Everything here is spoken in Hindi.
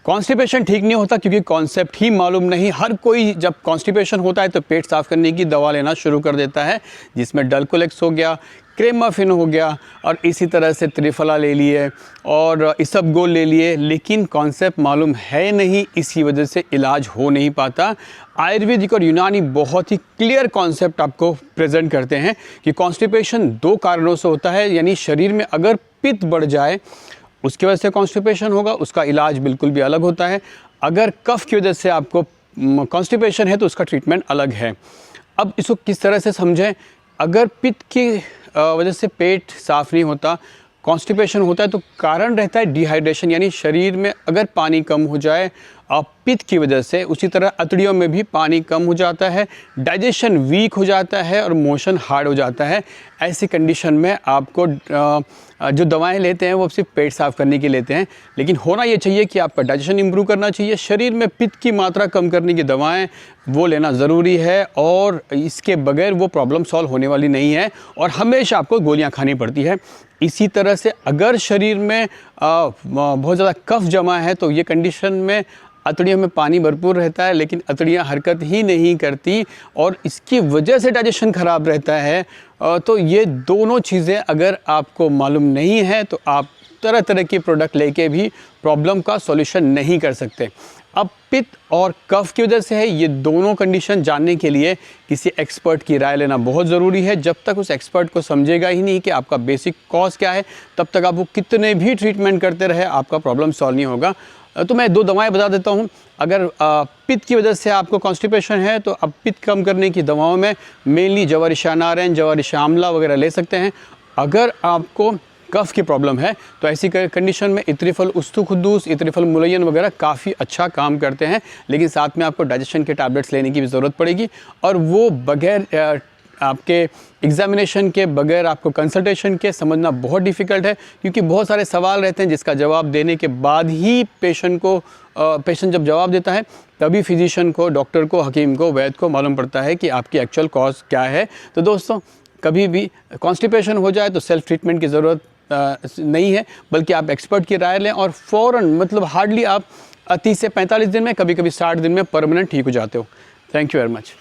कॉन्स्टिपेशन ठीक नहीं होता क्योंकि कॉन्सेप्ट ही मालूम नहीं। हर कोई जब कॉन्स्टिपेशन होता है तो पेट साफ़ करने की दवा लेना शुरू कर देता है, जिसमें डल्कोलेक्स हो गया, क्रेमाफिन हो गया और इसी तरह से त्रिफला ले लिए और इसबगोल ले लिए, लेकिन कॉन्सेप्ट मालूम है नहीं, इसी वजह से इलाज हो नहीं पाता। आयुर्वेदिक और यूनानी बहुत ही क्लियर कॉन्सेप्ट आपको प्रेजेंट करते हैं कि कॉन्स्टिपेशन 2 कारणों से होता है, यानी शरीर में अगर पित्त बढ़ जाए उसकी वजह से कॉन्स्टिपेशन होगा, उसका इलाज बिल्कुल भी अलग होता है। अगर कफ की वजह से आपको कॉन्स्टिपेशन है तो उसका ट्रीटमेंट अलग है। अब इसको किस तरह से समझें? अगर पित्त की वजह से पेट साफ़ नहीं होता, कॉन्स्टिपेशन होता है, तो कारण रहता है डिहाइड्रेशन, यानी शरीर में अगर पानी कम हो जाए पित्त की वजह से, उसी तरह अतड़ियों में भी पानी कम हो जाता है, डाइजेशन वीक हो जाता है और मोशन हार्ड हो जाता है। ऐसी कंडीशन में आपको जो दवाएं लेते हैं वो सिर्फ पेट साफ़ करने की लेते हैं, लेकिन होना ये चाहिए कि आपका डाइजेशन इंप्रूव करना चाहिए। शरीर में पित्त की मात्रा कम करने की दवाएं वो लेना ज़रूरी है और इसके बगैर वो प्रॉब्लम सॉल्व होने वाली नहीं है और हमेशा आपको गोलियां खानी पड़ती है। इसी तरह से अगर शरीर में बहुत ज़्यादा कफ जमा है तो ये कंडीशन में अतड़ियों में पानी भरपूर रहता है, लेकिन अतड़ियाँ हरकत ही नहीं करती और इसकी वजह से डाइजेशन ख़राब रहता है। तो ये दोनों चीज़ें अगर आपको मालूम नहीं है तो आप तरह तरह के प्रोडक्ट लेके भी प्रॉब्लम का सॉल्यूशन नहीं कर सकते। अब पित्त और कफ की वजह से है, ये दोनों कंडीशन जानने के लिए किसी एक्सपर्ट की राय लेना बहुत ज़रूरी है। जब तक उस एक्सपर्ट को समझेगा ही नहीं कि आपका बेसिक कॉज क्या है, तब तक आप वो कितने भी ट्रीटमेंट करते रहे आपका प्रॉब्लम सॉल्व नहीं होगा। तो मैं 2 दवाएं बता देता हूं। अगर पित्त की वजह से आपको कॉन्स्टिपेशन है तो अब पित्त कम करने की दवाओं में मेनली जवारिशा नारायण, जवारिशा आंवला वगैरह ले सकते हैं। अगर आपको कफ की प्रॉब्लम है तो ऐसी कंडीशन में इत्रिफल उस्तुखुद्दूस, इत्रिफल मुलय्यन वगैरह काफ़ी अच्छा काम करते हैं, लेकिन साथ में आपको डाइजेशन के टैबलेट्स लेने की भी ज़रूरत पड़ेगी और वो बगैर आपके एग्जामिनेशन के, बगैर आपको कंसल्टेशन के समझना बहुत डिफ़िकल्ट है, क्योंकि बहुत सारे सवाल रहते हैं जिसका जवाब देने के बाद ही पेशेंट जब जवाब देता है तभी फिजिशियन को, डॉक्टर को, हकीम को, वैद्य को मालूम पड़ता है कि आपकी एक्चुअल कॉज क्या है। तो दोस्तों, कभी भी कॉन्स्टिपेशन हो जाए तो सेल्फ ट्रीटमेंट की ज़रूरत नहीं है, बल्कि आप एक्सपर्ट की राय लें और फ़ौरन, मतलब हार्डली आप 30 से 45 दिन में, कभी कभी 60 दिन में परमानेंट ठीक हो जाते हो। Thank you very much.